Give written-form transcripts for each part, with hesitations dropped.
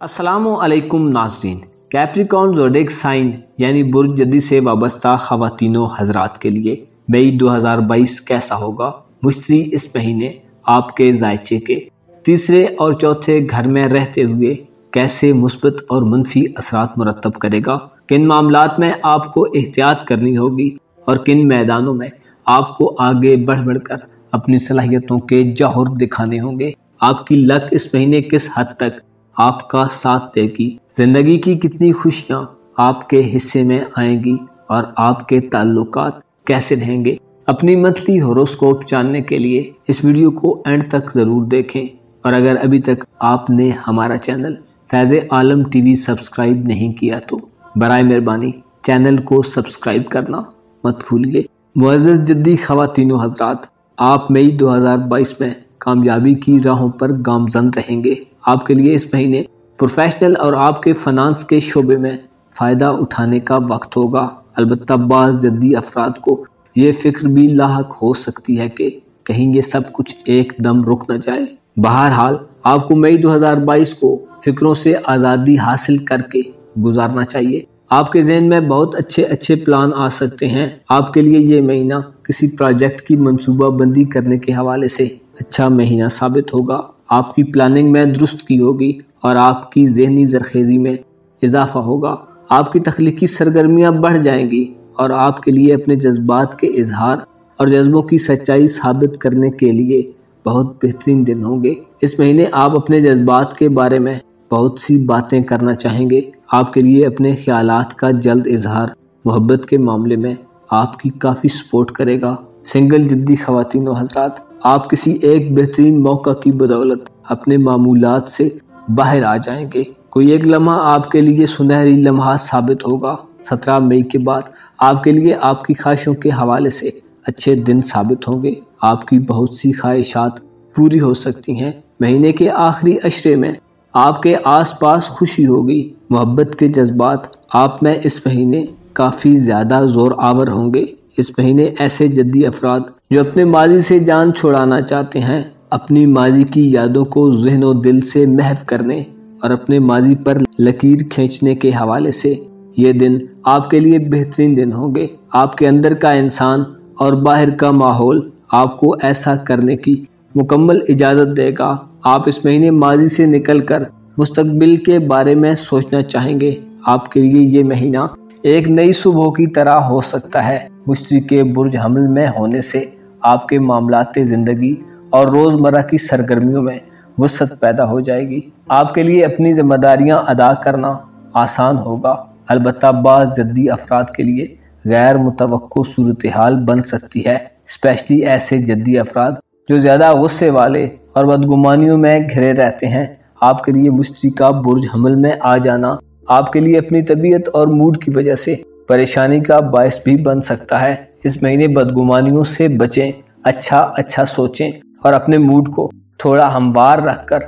अस्सलामु अलैकुम नाज़रीन। कैप्रिकॉर्न ज़ोडिएक साइन यानी बुर्ज जद्दी से वाबस्ता ख़वातीनो हज़रात के लिए मई 2022 कैसा होगा? मुश्तरी इस महीने आपके ज़ायचे के तीसरे और चौथे घर में रहते हुए कैसे मुस्बत और मनफी असरात मुरतब करेगा? किन मामलात में आपको एहतियात करनी होगी और किन मैदानों में आपको आगे बढ़ बढ़कर अपनी सलाहियतों के जौहर दिखाने होंगे? आपकी लक इस महीने किस हद तक आपका साथ देगी? जिंदगी की कितनी खुशियां आपके हिस्से में आएंगी और आपके ताल्लुकात कैसे रहेंगे? अपनी मंथली होरोस्कोप जानने के लिए इस वीडियो को एंड तक ज़रूर देखें और अगर अभी तक आपने हमारा चैनल फैज़ आलम टीवी सब्सक्राइब नहीं किया तो बराए मेहरबानी चैनल को सब्सक्राइब करना मत भूलिए। मुअज़्ज़ज़ जद्दी ख़वातीनो हज़रात, आप मई 2022 में कामयाबी की राहों पर गामज़न रहेंगे। आपके लिए इस महीने प्रोफेशनल और आपके फाइनेंस के शोबे में फ़ायदा उठाने का वक्त होगा। अलबत्ता बाज़ जद्दी अफराद को ये फ़िक्र भी लाहक हो सकती है कि कहीं ये सब कुछ एकदम रुक न जाए। बहरहाल आपको मई 2022 को फ़िक्रों से आज़ादी हासिल करके गुजारना चाहिए। आपके ज़हन में बहुत अच्छे प्लान आ सकते हैं। आपके लिए ये महीना किसी प्रोजेक्ट की मंसूबाबंदी करने के हवाले से अच्छा महीना साबित होगा। आपकी प्लानिंग में दुरुस्तगी होगी और आपकी ज़हनी ज़रखेज़ी में इजाफा होगा। आपकी तख्लीकी सरगर्मियाँ बढ़ जाएंगी और आपके लिए अपने जज्बात के इजहार और जज्बों की सच्चाई साबित करने के लिए बहुत बेहतरीन दिन होंगे। इस महीने आप अपने जज्बात के बारे में बहुत सी बातें करना चाहेंगे। आपके लिए अपने ख्यालात का जल्द इजहार मोहब्बत के मामले में आपकी काफ़ी सपोर्ट करेगा। सिंगल जद्दी ख़वातीनो हज़रात, आप किसी एक बेहतरीन मौका की बदौलत अपने मामूलात से बाहर आ जाएंगे। कोई एक लम्हा आपके लिए सुनहरी लम्हा साबित होगा। 17 मई के बाद आपके लिए आपकी ख्वाहिशों के हवाले से अच्छे दिन साबित होंगे। आपकी बहुत सी ख्वाहिशात पूरी हो सकती हैं। महीने के आखिरी अशरे में आपके आसपास खुशी होगी। मोहब्बत के जज्बात आप में इस महीने काफ़ी ज़्यादा ज़ोर आवर होंगे। इस महीने ऐसे जद्दी अफराद जो अपने माजी से जान छुड़ाना चाहते हैं, अपनी माजी की यादों को ज़हन और दिल से महव करने और अपने माजी पर लकीर खींचने के हवाले से ये दिन आपके लिए बेहतरीन दिन होंगे। आपके अंदर का इंसान और बाहर का माहौल आपको ऐसा करने की मुकम्मल इजाज़त देगा। आप इस महीने माजी से निकलकर मुस्तकबिल के बारे में सोचना चाहेंगे। आपके लिए ये महीना एक नई सुबह की तरह हो सकता है। मुश्तरी के बुर्ज हमल में होने से आपके मामलाते ज़िंदगी और रोज़मर्रा की सरगर्मियों में वसअत पैदा हो जाएगी। आपके लिए अपनी जिम्मेदारियां अदा करना आसान होगा। अलबत्ता बाज़ जद्दी अफराद के लिए गैर मुतवक्को सूरत हाल बन सकती है, स्पेशली ऐसे जद्दी अफराद जो ज़्यादा गुस्से वाले और बदगुमानियों में घिरे रहते हैं। आपके लिए मुश्तरी का बुर्ज हमल में आ जाना आपके लिए अपनी तबीयत और मूड की वजह से परेशानी का बायस भी बन सकता है। इस महीने बदगुमानियों से बचें, अच्छा सोचें और अपने मूड को थोड़ा हमवार रखकर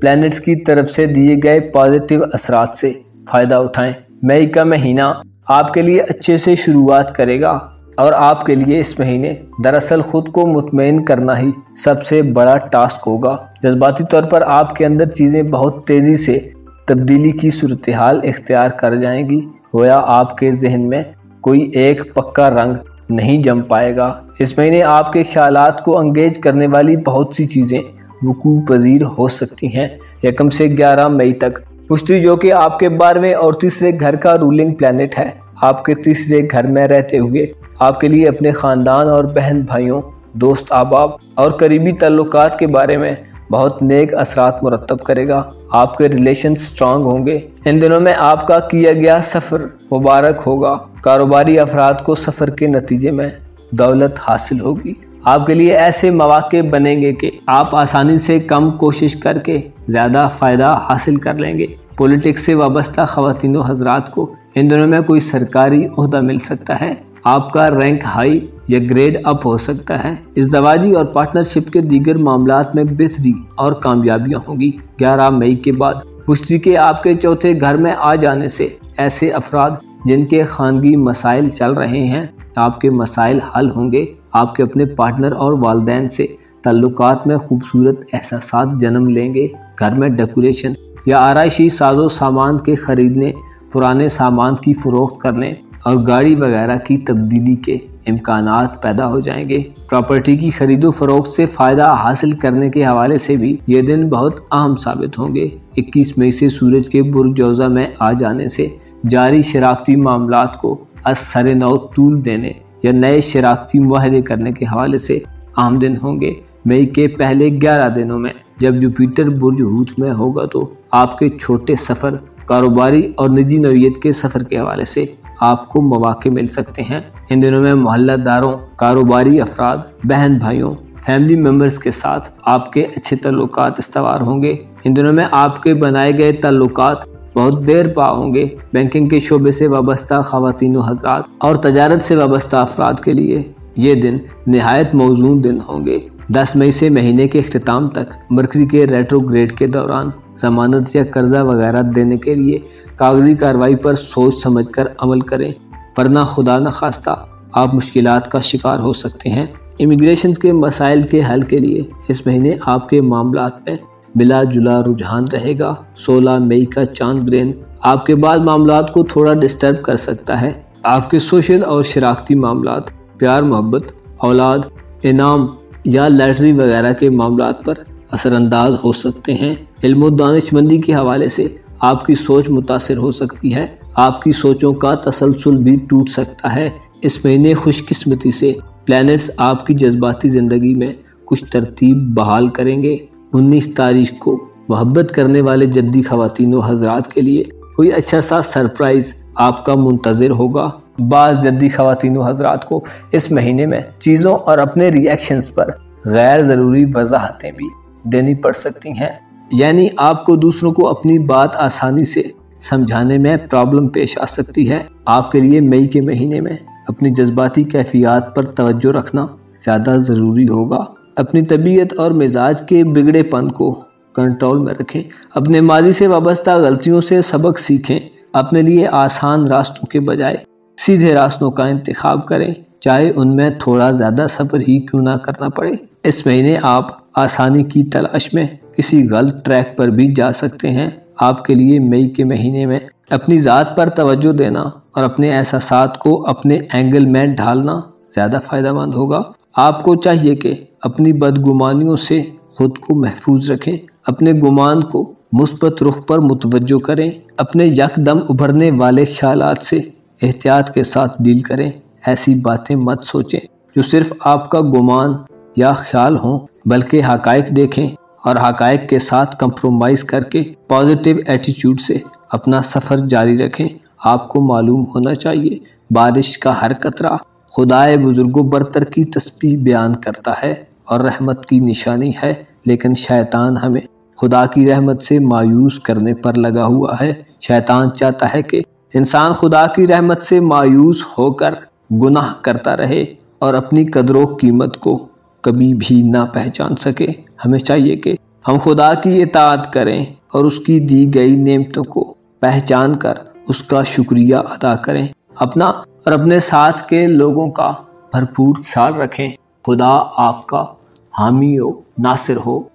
प्लैनेट्स की तरफ से दिए गए पॉजिटिव असरात से फ़ायदा उठाएं। मई का महीना आपके लिए अच्छे से शुरुआत करेगा और आपके लिए इस महीने दरअसल ख़ुद को मुतमईन करना ही सबसे बड़ा टास्क होगा। जज्बाती तौर पर आपके अंदर चीज़ें बहुत तेज़ी से तब्दीली की सूरत हाल इख्तियार कर जाएंगी। गोया आपके जहन में कोई एक पक्का रंग नहीं जम पाएगा। इस महीने आपके ख्यालात को अंगेज करने वाली बहुत सी चीज़ें वकूअ पजीर हो सकती हैं। 1 से 11 मई तक मुश्तरी, जो कि आपके 12वें और तीसरे घर का रूलिंग प्लैनेट है, आपके तीसरे घर में रहते हुए आपके लिए अपने ख़ानदान और बहन भाइयों, दोस्त अहबाब और करीबी ताल्लुकात के बारे में बहुत नेक असरात मुरतब करेगा। आपके रिलेशन स्ट्रांग होंगे। इन दिनों में आपका किया गया सफ़र मुबारक होगा। कारोबारी अफराद को सफ़र के नतीजे में दौलत हासिल होगी। आपके लिए ऐसे मौके बनेंगे कि आप आसानी से कम कोशिश करके ज़्यादा फ़ायदा हासिल कर लेंगे। पॉलिटिक्स से वाबस्ता ख़वातीनो हज़रात को इन दिनों में कोई सरकारी ओहदा मिल सकता है। आपका रैंक हाई या ग्रेड अप हो सकता है। इज़दवाजी और पार्टनरशिप के दीगर मामलात में बेहतरी और कामयाबियाँ होंगी। 11 मई के बाद मुश्तरी के आपके चौथे घर में आ जाने से ऐसे अफराद जिनके खानगी मसाइल चल रहे हैं, आपके मसाइल हल होंगे। आपके अपने पार्टनर और वालिदैन से ताल्लुकात में खूबसूरत एहसासात जन्म लेंगे। घर में डेकोरेशन या आराइशी साजो सामान के खरीदने, पुराने सामान की फरोख्त करने और गाड़ी वगैरह की तब्दीली के इम्कानात पैदा हो जाएंगे। प्रॉपर्टी की खरीदो फरोख्त से फ़ायदा हासिल करने के हवाले से भी ये दिन बहुत अहम साबित होंगे। 21 मई से सूरज के बुर्ज जौज़ा में आ जाने से जारी शराकती मामलात को असर नौ तूल देने या नए शराकती मुआहदे करने के हवाले से अहम दिन होंगे। मई के पहले 11 दिनों में जब जुपिटर बुर्ज हूत में होगा तो आपके छोटे सफ़र, कारोबारी और निजी नौयत के सफ़र के हवाले से आपको मौके मिल सकते हैं। इन दिनों में मोहल्लादारों, कारोबारी अफराद, बहन भाइयों, फैमिली मेम्बर्स के साथ आपके अच्छे ताल्लुकात इस्तवार होंगे। इन दिनों में आपके बनाए गए ताल्लुकात बहुत देर पा होंगे। बैंकिंग के शोबे से वाबस्ता ख़वातीन व हज़रात और तजारत से वाबस्ता अफराद के लिए ये दिन नहायत मौजून दिन होंगे। 10 मई से महीने के अख्तिताम तक मरकरी के रेट्रोग्रेड के दौरान ज़मानत या कर्जा वगैरह देने के लिए कागजी कार्रवाई पर सोच समझकर अमल करें, वरना खुदा न खास्ता आप मुश्किलात का शिकार हो सकते हैं। इमिग्रेशन के मसाइल के हल के लिए इस महीने आपके मामलात में मिला जुला रुझान रहेगा। 16 मई का चांद ग्रहण आपके बाद मामलात को थोड़ा डिस्टर्ब कर सकता है। आपके सोशल और शराकती मामलात, प्यार मोहब्बत, औलाद, इनाम या लैटरी वगैरह के मामलात पर असरअंदाज हो सकते हैं। इल्म और दानिशमंदी के हवाले से आपकी सोच मुतासिर हो सकती है। आपकी सोचों का तसलसल भी टूट सकता है। इस महीने खुशकिस्मती से प्लैनेट्स आपकी जज्बाती ज़िंदगी में कुछ तरतीब बहाल करेंगे। 19 तारीख को मोहब्बत करने वाले जद्दी ख़वातीन व हज़रात के लिए कोई अच्छा सा सरप्राइज़ आपका मुंतज़िर होगा। बाज़ जद्दी ख़वातीन व हज़रात को इस महीने में चीज़ों और अपने रिएक्शंस पर गैर ज़रूरी वजाहतें भी देनी पड़ सकती हैं, यानी आपको दूसरों को अपनी बात आसानी से समझाने में प्रॉब्लम पेश आ सकती है। आपके लिए मई के महीने में अपनी जज्बाती कैफियत पर तवज्जो रखना ज़्यादा ज़रूरी होगा। अपनी तबीयत और मिजाज के बिगड़ेपन को कंट्रोल में रखें। अपने माजी से वाबस्ता गलतियों से सबक सीखें। अपने लिए आसान रास्तों के बजाय सीधे रास्तों का इंतखाब करें, चाहे उनमें थोड़ा ज़्यादा सब्र ही क्यों ना करना पड़े। इस महीने आप आसानी की तलाश में किसी गलत ट्रैक पर भी जा सकते हैं। आपके लिए मई के महीने में अपनी ज़ात पर तवज्जो देना और अपने एहसासात को अपने एंगल में ढालना ज़्यादा फ़ायदेमंद होगा। आपको चाहिए कि अपनी बदगुमानियों से खुद को महफूज रखें। अपने गुमान को मुस्बत रुख पर मुतवज्जो करें। अपने यकदम उभरने वाले ख्यालात से एहतियात के साथ डील करें। ऐसी बातें मत सोचें जो सिर्फ आपका गुमान या ख्याल हों, बल्कि हक़ाइक़ देखें और हक़ाइक़ के साथ कंप्रोमाइज़ करके पॉजिटिव एटीट्यूड से अपना सफ़र जारी रखें। आपको मालूम होना चाहिए बारिश का हर कतरा खुदाए बुजुर्गों बरतर की तस्बीह बयान करता है और रहमत की निशानी है, लेकिन शैतान हमें खुदा की रहमत से मायूस करने पर लगा हुआ है। शैतान चाहता है कि इंसान खुदा की रहमत से मायूस होकर गुनाह करता रहे और अपनी कदरों कीमत को कभी भी ना पहचान सके। हमें चाहिए कि हम खुदा की इताअत करें और उसकी दी गई नेमतों को पहचान कर उसका शुक्रिया अदा करें। अपना और अपने साथ के लोगों का भरपूर ख्याल रखें। खुदा आपका हामी हो, नासिर हो।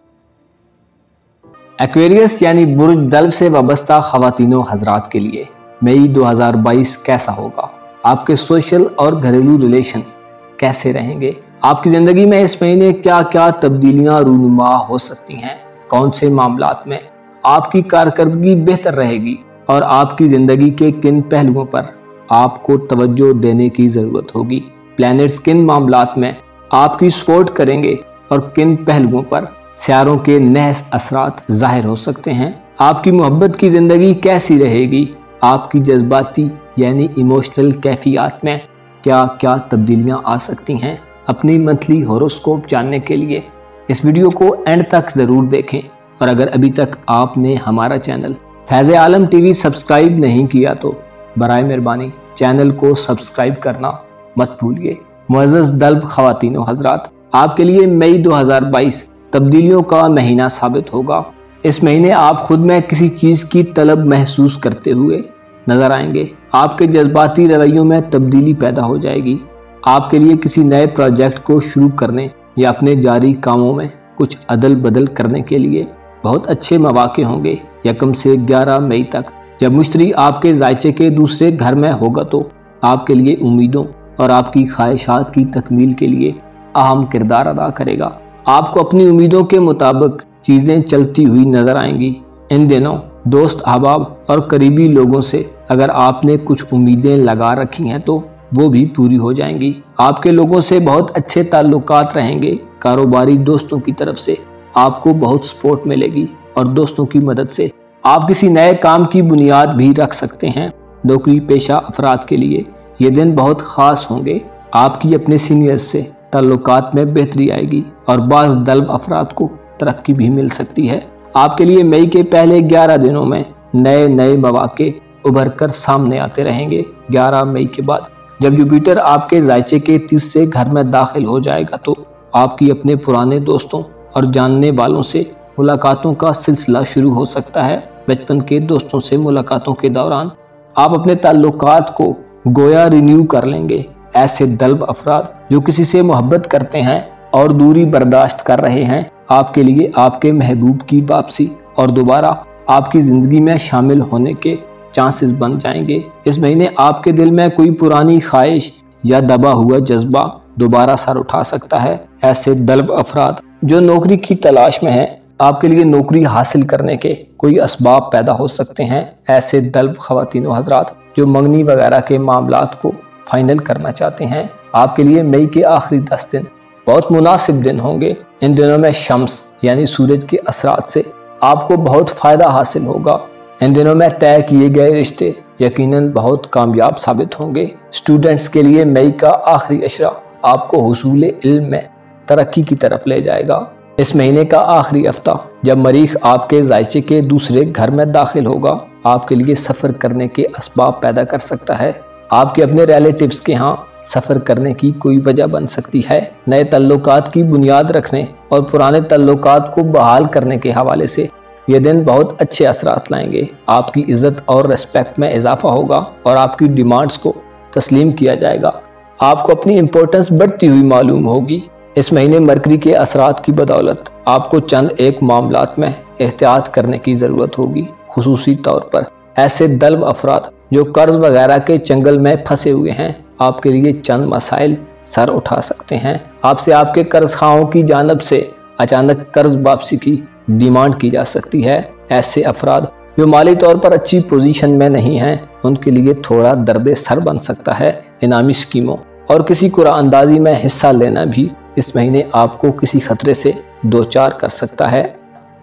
एक्वेरियस यानी बुर्ज दल्ब से वाबस्ता ख़वातीनों हज़रात के लिए मई 2022 कैसा होगा? आपके सोशल और घरेलू रिलेशंस कैसे रहेंगे? आपकी ज़िंदगी में इस महीने क्या क्या तब्दीलियाँ रूनुमा हो सकती हैं? कौन से मामलात में आपकी कारकर्दगी बेहतर रहेगी और आपकी ज़िंदगी के किन पहलुओं पर आपको तवज्जो देने की ज़रूरत होगी? प्लैनेट्स किन मामलात में आपकी सपोर्ट करेंगे और किन पहलुओं पर सियारों के नहस असरात ज़ाहिर हो सकते हैं? आपकी मोहब्बत की ज़िंदगी कैसी रहेगी? आपकी जज्बाती यानी इमोशनल कैफियत में क्या क्या तब्दीलियाँ आ सकती हैं? अपनी मंथली हॉरोस्कोप जानने के लिए इस वीडियो को एंड तक ज़रूर देखें और अगर अभी तक आपने हमारा चैनल फैज़ आलम टीवी सब्सक्राइब नहीं किया तो बराए मेहरबानी चैनल को सब्सक्राइब करना मत भूलिए। मुअज़्ज़ज़ दल्ब ख़वातीन व हज़रात, आपके लिए मई 2022 तब्दीलियों का महीना साबित होगा। इस महीने आप खुद में किसी चीज़ की तलब महसूस करते हुए नज़र आएंगे। आपके जज्बाती रवैयों में तब्दीली पैदा हो जाएगी। आपके लिए किसी नए प्रोजेक्ट को शुरू करने या अपने जारी कामों में कुछ अदल बदल करने के लिए बहुत अच्छे मौके होंगे। 1 से 11 मई तक जब मुश्तरी आपके ज़ायचे के दूसरे घर में होगा तो आपके लिए उम्मीदों और आपकी ख्वाहिशात की तकमील के लिए अहम किरदार अदा करेगा। आपको अपनी उम्मीदों के मुताबिक चीज़ें चलती हुई नजर आएंगी। इन दिनों दोस्त, अहबाब और करीबी लोगों से अगर आपने कुछ उम्मीदें लगा रखी हैं तो वो भी पूरी हो जाएंगी। आपके लोगों से बहुत अच्छे ताल्लुकात रहेंगे। कारोबारी दोस्तों की तरफ से आपको बहुत सपोर्ट मिलेगी और दोस्तों की मदद से आप किसी नए काम की बुनियाद भी रख सकते हैं। नौकरी पेशा अफराद के लिए ये दिन बहुत ख़ास होंगे। आपकी अपने सीनियर्स से ताल्लुकात में बेहतरी आएगी और बाज़ दल्ब अफराद को तरक्की भी मिल सकती है। आपके लिए मई के पहले 11 दिनों में नए मौके उभर कर सामने आते रहेंगे। 11 मई के बाद जब जुपिटर आपके ज़ायचे के तीसरे घर में दाखिल हो जाएगा तो आपकी अपने पुराने दोस्तों और जानने वालों से मुलाकातों का सिलसिला शुरू हो सकता है। बचपन के दोस्तों से मुलाकातों के दौरान आप अपने ताल्लुकात को गोया रिन्यू कर लेंगे। ऐसे दल्ब अफराद जो किसी से मोहब्बत करते हैं और दूरी बर्दाश्त कर रहे हैं, आपके लिए आपके महबूब की वापसी और दोबारा आपकी ज़िंदगी में शामिल होने के चांसेस बन जाएंगे। इस महीने आपके दिल में कोई पुरानी ख्वाहिश या दबा हुआ जज्बा दोबारा सर उठा सकता है। ऐसे दल्ब अफराद जो नौकरी की तलाश में हैं, आपके लिए नौकरी हासिल करने के कोई असबाब पैदा हो सकते हैं। ऐसे दल्ब ख़वातीन व हज़रात जो मंगनी वगैरह के मामलात को फाइनल करना चाहते हैं, आपके लिए मई के आखिरी 10 दिन बहुत मुनासिब दिन होंगे। इन दिनों में शम्स यानी सूरज के असरात से आपको बहुत फ़ायदा हासिल होगा। इन दिनों में तय किए गए रिश्ते यकीनन बहुत कामयाब साबित होंगे। स्टूडेंट्स के लिए मई का आखिरी अशरा आपको हुसूल इल्म में तरक्की की तरफ ले जाएगा। इस महीने का आखिरी हफ्ता जब मरीख आपके ज़ायचे के दूसरे घर में दाखिल होगा, आपके लिए सफ़र करने के असबाब पैदा कर सकता है। आपके अपने रिलेटिव्स के यहाँ सफ़र करने की कोई वजह बन सकती है। नए तल्लुकात की बुनियाद रखने और पुराने तल्लुकात को बहाल करने के हवाले से ये दिन बहुत अच्छे असरात लाएंगे। आपकी इज़्ज़त और रिस्पेक्ट में इजाफा होगा और आपकी डिमांड्स को तस्लीम किया जाएगा। आपको अपनी इम्पोर्टेंस बढ़ती हुई मालूम होगी। इस महीने मरकरी के असरात की बदौलत आपको चंद एक मामलात में एहतियात करने की ज़रूरत होगी। खुसूसी तौर पर ऐसे दल्ब अफराद जो कर्ज वगैरह के चंगल में फंसे हुए हैं, आपके लिए चंद मसाइल सर उठा सकते हैं। आपसे आपके कर्ज खाओं की जानिब से अचानक कर्ज वापसी की डिमांड की जा सकती है। ऐसे अफराद जो माली तौर पर अच्छी पोजीशन में नहीं हैं, उनके लिए थोड़ा दर्द सर बन सकता है। इनामी स्कीमों और किसी कुरानंदाजी में हिस्सा लेना भी इस महीने आपको किसी खतरे से दो चार कर सकता है।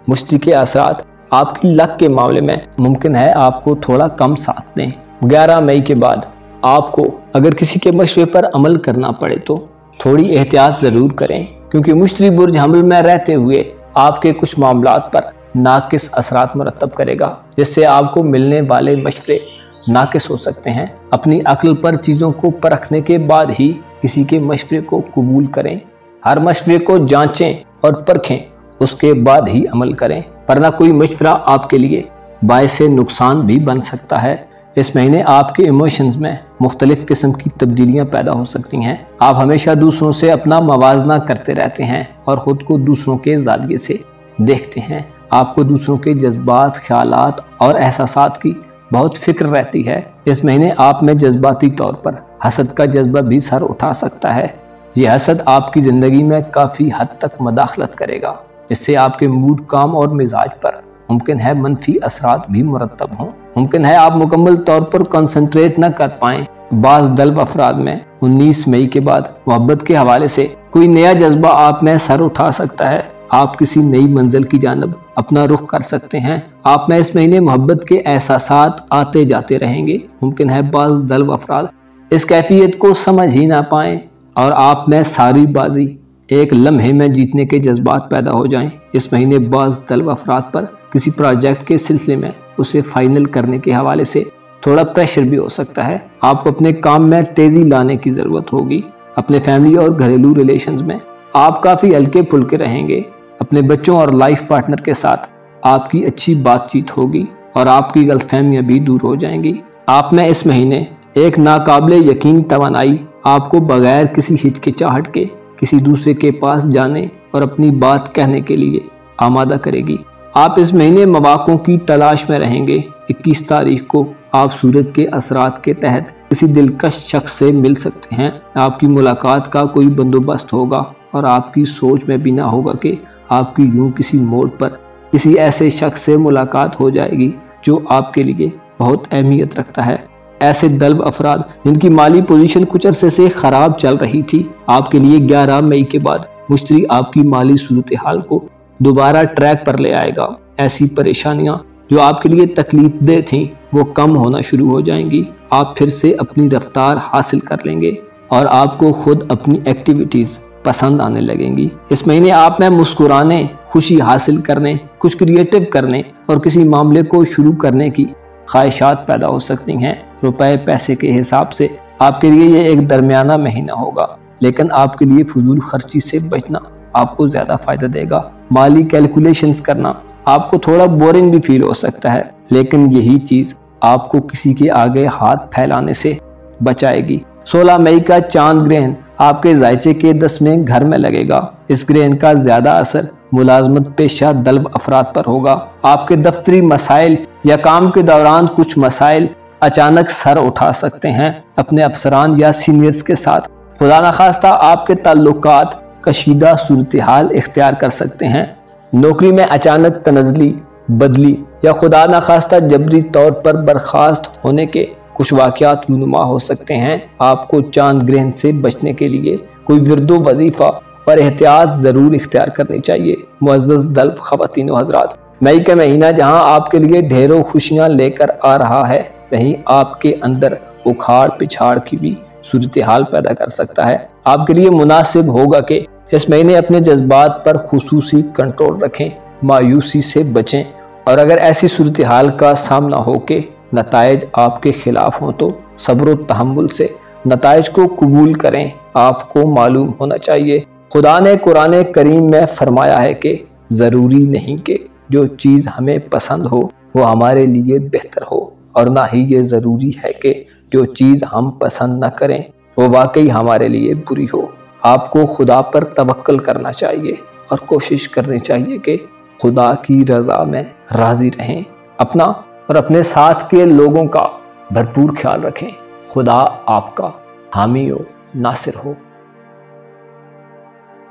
मुश्तरी के असरात आपकी लक के मामले में मुमकिन है आपको थोड़ा कम साथ दें। 11 मई के बाद आपको अगर किसी के मशवरे पर अमल करना पड़े तो थोड़ी एहतियात ज़रूर करें, क्योंकि मुश्तरी बुर्ज हमल में रहते हुए आपके कुछ मामलात पर नाकिस असरात मुरतब करेगा, जिससे आपको मिलने वाले मशवरे नाकिस हो सकते हैं। अपनी अक्ल पर चीज़ों को परखने के बाद ही किसी के मशवरे को कबूल करें। हर मशवरे को जांचें और परखें, उसके बाद ही अमल करें, वरना कोई मशवरा आपके लिए बायसे नुकसान भी बन सकता है। इस महीने आपके इमोशंस में मुख्तलिफ किस्म की तब्दीलियां पैदा हो सकती हैं। आप हमेशा दूसरों से अपना मवाजना करते रहते हैं और ख़ुद को दूसरों के ज़ाविये से देखते हैं। आपको दूसरों के जज्बात, ख्यालात और एहसासात की बहुत फिक्र रहती है। इस महीने आप में जज्बाती तौर पर हसद का जज्बा भी सर उठा सकता है। ये हसद आपकी ज़िंदगी में काफ़ी हद तक मदाखलत करेगा, इससे आपके मूड, काम और मिजाज पर मुमकिन है मनफी असरात भी मुरतब हों। मुमकिन है आप मुकम्मल तौर पर कंसंट्रेट न कर पाएं। बाज़ दल्ब अफराद में 19 मई के बाद मोहब्बत के हवाले से कोई नया जज्बा आप में सर उठा सकता है। आप किसी नई मंजिल की जानब अपना रुख कर सकते हैं। आप में इस महीने मोहब्बत के एहसासात आते जाते रहेंगे। मुमकिन है बाज़ दल्ब अफराद इस कैफियत को समझ ही ना पाएं और आप में सारी बाजी एक लम्हे में जीतने के जज्बात पैदा हो जाएं। इस महीने बाज़ दल्ब अफराद पर किसी प्रोजेक्ट के सिलसिले में उसे फाइनल करने के हवाले से थोड़ा प्रेशर भी हो सकता है। आपको अपने काम में तेज़ी लाने की ज़रूरत होगी। अपने फैमिली और घरेलू रिलेशंस में आप काफ़ी हल्के फुल्के रहेंगे। अपने बच्चों और लाइफ पार्टनर के साथ आपकी अच्छी बातचीत होगी और आपकी गलतफहमियां भी दूर हो जाएंगी। आप में इस महीने एक नाकाबिले यकीन तवानाई आपको बगैर किसी हिचकिचाहट के किसी दूसरे के पास जाने और अपनी बात कहने के लिए आमादा करेगी। आप इस महीने मौक़ों की तलाश में रहेंगे। 21 तारीख को आप सूरज के असरात के तहत किसी दिलकश शख्स से मिल सकते हैं। आपकी मुलाकात का कोई बंदोबस्त होगा और आपकी सोच में भी ना होगा कि आपकी यूं किसी मोड़ पर किसी ऐसे शख्स से मुलाकात हो जाएगी जो आपके लिए बहुत अहमियत रखता है। ऐसे दल्ब अफराद जिनकी माली पोजीशन कुछ अरसे से ख़राब चल रही थी, आपके लिए 11 मई के बाद मुश्तरी आपकी माली सूरत हाल को दोबारा ट्रैक पर ले आएगा। ऐसी परेशानियां जो आपके लिए तकलीफदेह थीं वो कम होना शुरू हो जाएंगी। आप फिर से अपनी रफ्तार हासिल कर लेंगे और आपको खुद अपनी एक्टिविटीज़ पसंद आने लगेंगी। इस महीने आप में मुस्कुराने, खुशी हासिल करने, कुछ क्रिएटिव करने और किसी मामले को शुरू करने की ख्वाहिशात पैदा हो सकती हैं। रुपए पैसे के हिसाब से आपके लिए ये एक दरमियाना महीना होगा, लेकिन आपके लिए फजूल खर्ची से बचना आपको ज़्यादा फ़ायदा देगा। माली कैलकुलेशंस करना आपको थोड़ा बोरिंग भी फील हो सकता है, लेकिन यही चीज़ आपको किसी के आगे हाथ फैलाने से बचाएगी। 16 मई का चांद ग्रहण आपके जायचे के 10वें घर में लगेगा। इस ग्रहण का ज़्यादा असर मुलाजमत पेशा दल्ब अफराद पर होगा। आपके दफ्तरी मसाइल या काम के दौरान कुछ मसाइल अचानक सर उठा सकते हैं। अपने अफसरान या सीनियर्स के साथ खुदा न खास्ता आपके ताल्लुकात कशीदा सूरत हाल इख्तियार कर सकते हैं। नौकरी में अचानक तनज़ली, बदली या खुदा न खास्ता जबरी तौर पर बर्खास्त होने के कुछ वाक़यात रूनुमा हो सकते हैं। आपको चांद ग्रहण से बचने के लिए कोई विर्दो वजीफ़ा और एहतियात ज़रूर इख्तियार करनी चाहिए। मुअज़्ज़ज़ दल्ब ख़वातीन व हज़रात, मई का महीना जहां आपके लिए ढेरों खुशियां लेकर आ रहा है, वहीं आपके अंदर उखाड़ पिछाड़ की भी सूरत हाल पैदा कर सकता है। आपके लिए मुनासिब होगा कि इस महीने अपने जज्बात पर खुसूसी कंट्रोल रखें, मायूसी से बचें और अगर ऐसी सूरत हाल का सामना हो के नताइज आपके खिलाफ हों तो सब्र व तहम्मुल से नताइज को कबूल करें। आपको मालूम होना चाहिए खुदा ने कुरान करीम में फरमाया है कि ज़रूरी नहीं कि जो चीज़ हमें पसंद हो वो हमारे लिए बेहतर हो, और ना ही ये ज़रूरी है कि जो चीज़ हम पसंद न करें वो वाकई हमारे लिए बुरी हो। आपको खुदा पर तवक्कल करना चाहिए और कोशिश करनी चाहिए कि खुदा की रज़ा में राज़ी रहें। अपना और अपने साथ के लोगों का भरपूर ख्याल रखें। खुदा आपका हामी हो, नासिर हो।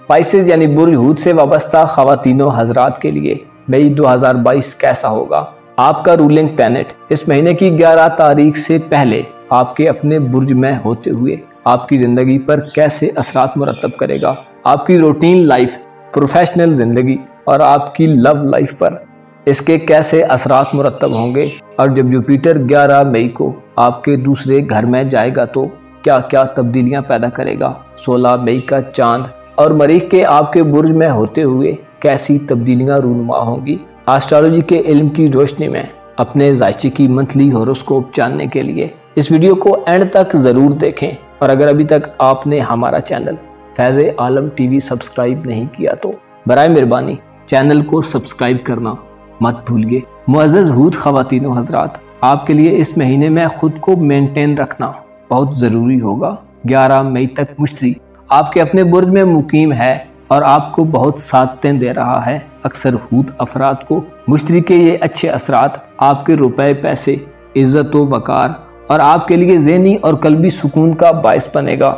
स्पाइसेस यानी बुर्ज हूत से वाबस्ता ख़वातीनों हज़रात के लिए मई 2022 कैसा होगा? आपका रूलिंग प्लैनेट इस महीने की 11 तारीख से पहले आपके अपने बुर्ज में होते हुए आपकी ज़िंदगी पर कैसे असरात मुरतब करेगा। आपकी रूटीन लाइफ, प्रोफेशनल ज़िंदगी और आपकी लव लाइफ पर इसके कैसे असरात मुरतब होंगे। और जब जुपिटर 11 मई को आपके दूसरे घर में जाएगा तो क्या क्या तब्दीलियां पैदा करेगा। 16 मई का चांद और मरीख के आपके बुर्ज में होते हुए कैसी तब्दीलियां रूनुमा होंगी। एस्ट्रोलॉजी के इल्म की रोशनी में अपने जायचे की मंथली हॉरोस्कोप जानने के लिए इस वीडियो को एंड तक ज़रूर देखें। और अगर अभी तक आपने हमारा चैनल फैज़ आलम टीवी सब्सक्राइब नहीं किया तो बराए मेहरबानी चैनल को सब्सक्राइब करना मत भूलिए। मुअज़्ज़ज़ हूत ख़वातीन व हज़रात, आपके लिए इस महीने में ख़ुद को मेंटेन रखना बहुत ज़रूरी होगा। 11 मई तक मुश्तरी आपके अपने बुर्ज में मुकीम है और आपको बहुत साथें दे रहा है। अक्सर हूत अफराद को मुश्तरी के ये अच्छे असरात आपके रुपए पैसे, इज़्ज़त व वक़ार और आपके लिए ज़हनी और कल्बी सुकून का बायस बनेगा।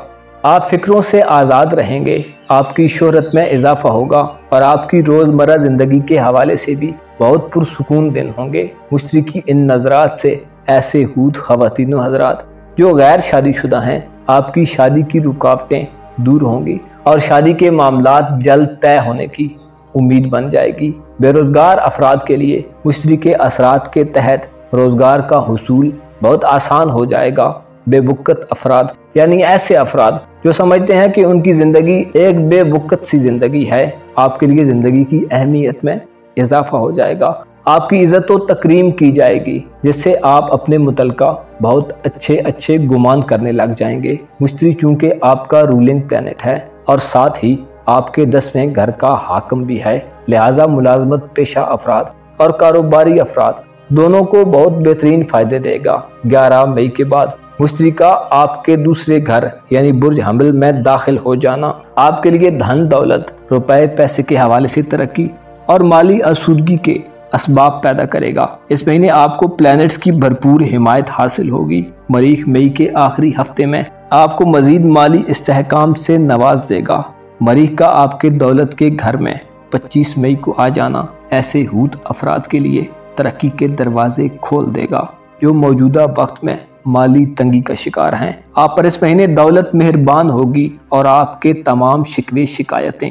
आप फ़िक्रों से आज़ाद रहेंगे, आपकी शोहरत में इजाफा होगा और आपकी रोज़मर्रा ज़िंदगी के हवाले से भी बहुत पुरसुकून दिन होंगे। मुश्तरी की इन नज़रात से ऐसे हूत ख़वातीन व हज़रात जो गैर शादीशुदा हैं, आपकी शादी की रुकावटें दूर होंगी और शादी के मामलात जल्द तय होने की उम्मीद बन जाएगी। बेरोज़गार अफराद के लिए मुश्तरी के असरात के तहत रोज़गार का हुसूल बहुत आसान हो जाएगा। बेवुक़्त अफराद यानी ऐसे अफराद जो समझते हैं कि उनकी ज़िंदगी एक बेवुक़्त सी ज़िंदगी है, आपके लिए ज़िंदगी की अहमियत में इजाफा हो जाएगा। आपकी इज़्ज़त व तकरीम की जाएगी जिससे आप अपने मुतल्लिक़ा बहुत अच्छे गुमान करने लग जाएंगे। मुश्तरी चूँकि आपका रूलिंग प्लैनेट है और साथ ही आपके 10वें घर का हाकम भी है, लिहाजा मुलाजमत पेशा अफराद और कारोबारी अफराद दोनों को बहुत बेहतरीन फ़ायदे देगा। 11 मई के बाद मुश्तरी का आपके दूसरे घर यानी बुर्ज हम्ल में दाखिल हो जाना आपके लिए धन दौलत, रुपए पैसे के हवाले से तरक्की और माली आसूदगी के اسباب پیدا کرے گا۔ اس مہینے آپ کو پلینٹس کی بھرپور حمایت حاصل ہوگی۔ مریخ مئی کے آخری ہفتے میں آپ کو مزید مالی استحکام سے نواز دے گا۔ مریخ کا آپ کے دولت کے گھر میں 25 مئی کو آ جانا ایسے ہوت افراد کے لیے ترقی کے دروازے کھول دے گا جو موجودہ وقت میں مالی تنگی کا شکار ہیں۔ آپ پر اس مہینے دولت مہربان ہوگی اور آپ کے تمام شکوے شکایتیں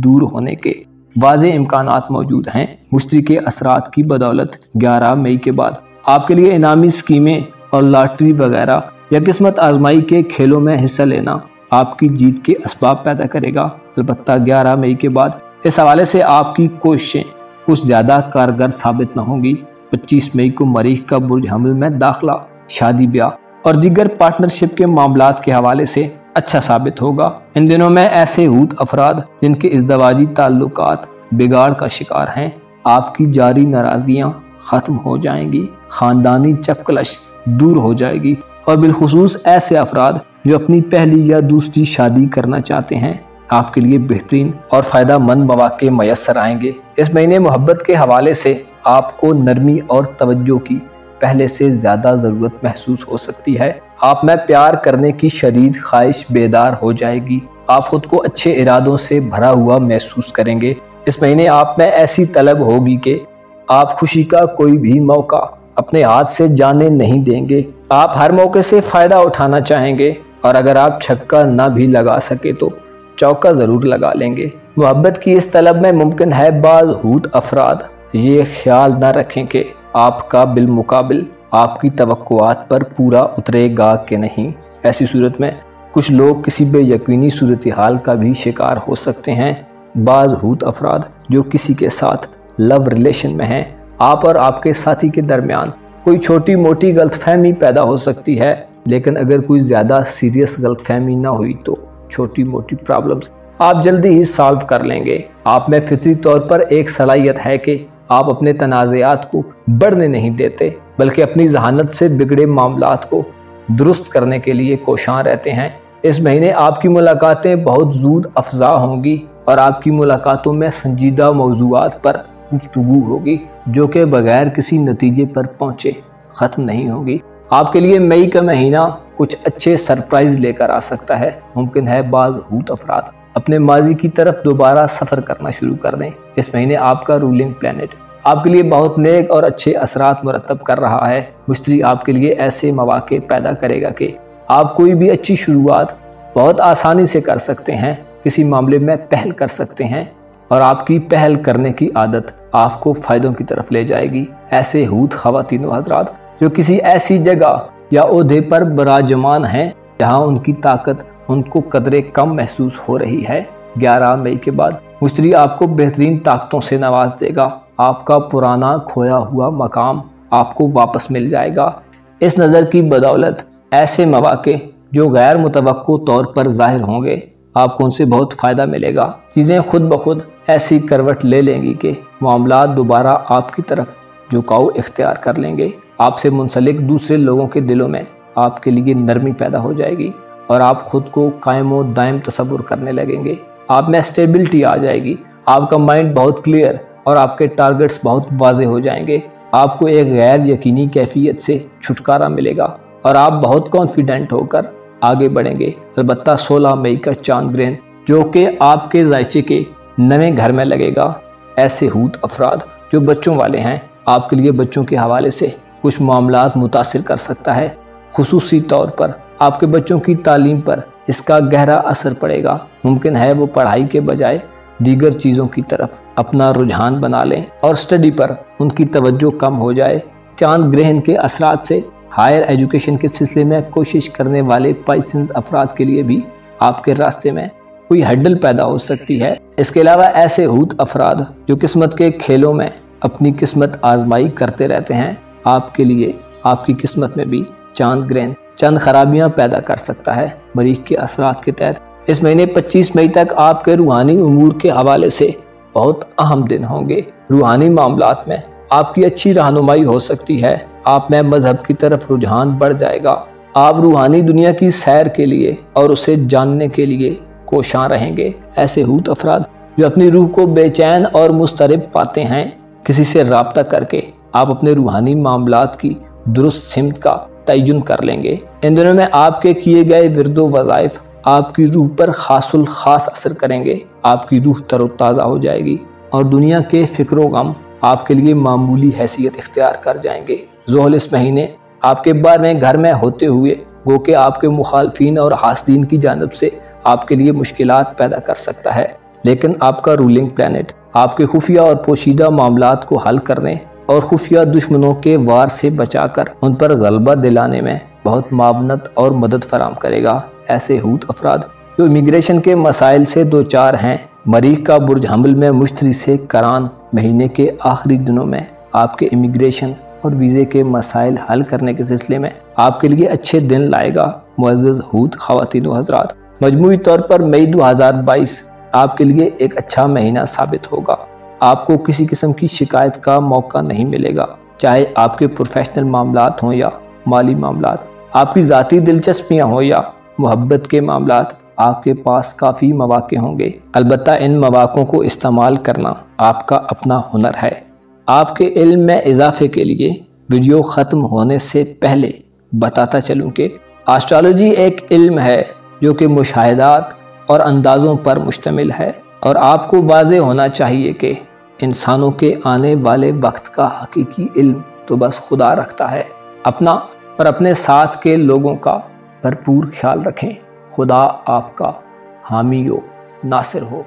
دور ہونے کے واضح امکانات موجود ہیں۔ مشتری کے اثرات کی بدولت 11 مئی کے بعد آپ کے لیے انعامی اسکیمیں اور لاٹری وغیرہ یا قسمت آزمائی کے کھیلوں میں حصہ لینا آپ کی جیت کے اسباب پیدا کرے گا۔ البتہ 11 مئی کے بعد اس حوالے سے آپ کی کوششیں کچھ زیادہ کارگر ثابت نہ ہوں گی۔ 25 مئی کو مریخ کا برج حمل میں داخلہ شادی بیاہ اور دیگر پارٹنرشپ کے معاملات کے حوالے سے اچھا ثابت ہوگا۔ ان دنوں میں ایسے ہوت افراد جن کے ازدواجی تعلقات بگاڑ کا شکار ہیں، آپ کی جاری ناراضگیاں ختم ہو جائیں گی، خاندانی چپکلش دور ہو جائے گی، اور بالخصوص ایسے افراد جو اپنی پہلی یا دوسری شادی کرنا چاہتے ہیں، آپ کے لیے بہترین اور فائدہ مند مواقع میسر آئیں گے۔ اس مہینے محبت کے حوالے سے آپ کو نرمی اور توجہ کی پہلے سے زیادہ ضرورت محسوس ہو سکتی ہے۔ آپ میں پیار کرنے کی شدید خواہش بیدار ہو جائے گی۔ آپ خود کو اچھے ارادوں سے بھرا ہوا محسوس کریں گے۔ اس مہینے آپ میں ایسی طلب ہوگی کہ آپ خوشی کا کوئی بھی موقع اپنے ہاتھ سے جانے نہیں دیں گے۔ آپ ہر موقع سے فائدہ اٹھانا چاہیں گے، اور اگر آپ چھکا نہ بھی لگا سکے تو چوکا ضرور لگا لیں گے۔ محبت کی اس طلب میں ممکن ہے بعض ہوت افراد یہ خیال نہ رکھیں کہ آپ کا بالمقابل آپ کی توقعات پر پورا اترے گا کہ نہیں۔ ایسی صورت میں کچھ لوگ کسی بے یقینی صورتحال کا بھی شکار ہو سکتے ہیں۔ بعض ہوت افراد جو کسی کے ساتھ لو ریلیشن میں ہیں، آپ اور آپ کے ساتھی کے درمیان کوئی چھوٹی موٹی غلط فہمی پیدا ہو سکتی ہے، لیکن اگر کوئی زیادہ سیریس غلط فہمی نہ ہوئی تو چھوٹی موٹی پرابلمز آپ جلدی ہی سالو کر لیں گے۔ آپ میں فطری طور پر ایک صلاحیت ہے کہ آپ اپنے تنازعات کو بڑھنے نہیں دیتے، بلکہ اپنی ذہانت سے بگڑے معاملات کو درست کرنے کے لیے کوشاں رہتے ہیں۔ اس مہینے آپ کی ملاقاتیں بہت زود افزا ہوں گی، اور آپ کی ملاقاتوں میں سنجیدہ موضوعات پر گفتگو ہوگی جو کہ بغیر کسی نتیجے پر پہنچے ختم نہیں ہوگی۔ آپ کے لیے مئی کا مہینہ کچھ اچھے سرپرائز لے کر آ سکتا ہے۔ ممکن ہے بعض ہوت افراد اپنے ماضی کی طرف دوبارہ سفر کرنا شروع کر دیں۔ اس مہینے آپ کا رولنگ پلینٹ آپ کے لیے بہت نیک اور اچھے اثرات مرتب کر رہا ہے۔ مشتری آپ کے لیے ایسے مواقع پیدا کرے گا کہ آپ کوئی بھی اچھی شروعات بہت آسانی سے کر سکتے ہیں، کسی معاملے میں پہل کر سکتے ہیں، اور آپ کی پہل کرنے کی عادت آپ کو فائدوں کی طرف لے جائے گی۔ ایسے ہوت خواتین و حضرات جو کسی ایسی جگہ یا عہدے پر براجمان ہیں جہاں ان کی طاقت ان کو قدرے کم محسوس ہو رہی ہے، 11 مئی کے بعد مشتری آپ کو بہترین طاقتوں سے نواز دے گا۔ آپ کا پرانا کھویا ہوا مقام آپ کو واپس مل جائے گا۔ اس نظر کی بدولت ایسے مواقع جو غیر متوقع طور پر ظاہر ہوں گے، آپ کو ان سے بہت فائدہ ملے گا۔ چیزیں خود بخود ایسی کروٹ لے لیں گی کہ معاملات دوبارہ آپ کی طرف جھکاؤ اختیار کر لیں گے۔ آپ سے منسلک دوسرے لوگوں کے دلوں میں آپ کے لیے نرمی پیدا ہو جائے گی، اور آپ خود کو قائم و دائم تصور کرنے لگیں گے۔ آپ میں اسٹیبلٹی آ جائے گی، آپ کا مائنڈ بہت کلیئر اور آپ کے ٹارگٹس بہت واضح ہو جائیں گے۔ آپ کو ایک غیر یقینی کیفیت سے چھٹکارا ملے گا، اور آپ بہت کانفیڈنٹ ہو کر آگے بڑھیں گے۔ البتہ 16 مئی کا چاند گرہن جو کہ آپ کے ذائچے کے نویں گھر میں لگے گا، ایسے ہوت افراد جو بچوں والے ہیں، آپ کے لیے بچوں کے حوالے سے کچھ معاملات متاثر کر سکتا ہے۔ خصوصی طور پر آپ کے بچوں کی تعلیم پر اس کا گہرا اثر پڑے گا۔ ممکن ہے وہ پڑھائی کے بجائے دیگر چیزوں کی طرف اپنا رجحان بنا لیں اور اسٹڈی پر ان کی توجہ کم ہو جائے۔ چاند گرہن کے اثرات سے ہائر ایجوکیشن کے سلسلے میں کوشش کرنے والے پائسنز افراد کے لیے بھی آپ کے راستے میں کوئی ہڈل پیدا ہو سکتی ہے۔ اس کے علاوہ ایسے ہوت افراد جو قسمت کے کھیلوں میں اپنی قسمت آزمائی کرتے رہتے ہیں، آپ کے لیے آپ کی قسمت میں بھی چاند گرہن چند خرابیاں پیدا کر سکتا ہے۔ مریخ کے اثرات کے تحت اس مہینے 25 مئی تک آپ کے روحانی امور کے حوالے سے بہت اہم دن ہوں گے۔ روحانی معاملات میں آپ کی اچھی رہنمائی ہو سکتی ہے۔ آپ میں مذہب کی طرف رجحان بڑھ جائے گا۔ آپ روحانی دنیا کی سیر کے لیے اور اسے جاننے کے لیے کوشاں رہیں گے۔ ایسے ہوت افراد جو اپنی روح کو بے چین اور مضطرب پاتے ہیں، کسی سے رابطہ کر کے آپ اپنے روحانی معاملات کی درست سمت کا تعین کر لیں گے۔ ان دنوں میں آپ کے کیے گئے ورد و وظائف آپ کی روح پر خاص الخاص اثر کریں گے۔ آپ کی روح تر و تازہ ہو جائے گی اور دنیا کے فکر و غم آپ کے لیے معمولی حیثیت اختیار کر جائیں گے۔ زحل اس مہینے آپ کے بارے میں گھر میں ہوتے ہوئے گو کہ آپ کے مخالفین اور حاسدین کی جانب سے آپ کے لیے مشکلات پیدا کر سکتا ہے، لیکن آپ کا رولنگ پلانٹ آپ کے خفیہ اور پوشیدہ معاملات کو حل کرنے اور خفیہ دشمنوں کے وار سے بچا کر ان پر غلبہ دلانے میں بہت معاونت اور مدد فراہم کرے گا۔ ایسے حوت افراد جو امیگریشن کے مسائل سے دوچار ہیں، مریخ کا برج حمل میں مشتری سے کران مہینے کے آخری دنوں میں آپ کے امیگریشن اور ویزے کے مسائل حل کرنے کے سلسلے میں آپ کے لیے اچھے دن لائے گا۔ معزز حوت خواتین و حضرات، مجموعی طور پر مئی 2022 آپ کے لیے ایک اچھا مہینہ ثابت ہوگا۔ آپ کو کسی قسم کی شکایت کا موقع نہیں ملے گا، چاہے آپ کے پروفیشنل معاملات ہوں یا مالی معاملات، آپ کی ذاتی دلچسپیاں ہوں یا محبت کے معاملات، آپ کے پاس کافی مواقع ہوں گے۔ البتہ ان مواقعوں کو استعمال کرنا آپ کا اپنا ہنر ہے۔ آپ کے علم میں اضافے کے لیے ویڈیو ختم ہونے سے پہلے بتاتا چلوں کہ آسٹرالوجی ایک علم ہے جو کہ مشاہدات اور اندازوں پر مشتمل ہے، اور آپ کو واضح ہونا چاہیے کہ انسانوں کے آنے والے وقت کا حقیقی علم تو بس خدا رکھتا ہے۔ اپنا اور اپنے ساتھ کے لوگوں کا بھرپور خیال رکھیں۔ خدا آپ کا حامی و ناصر ہو۔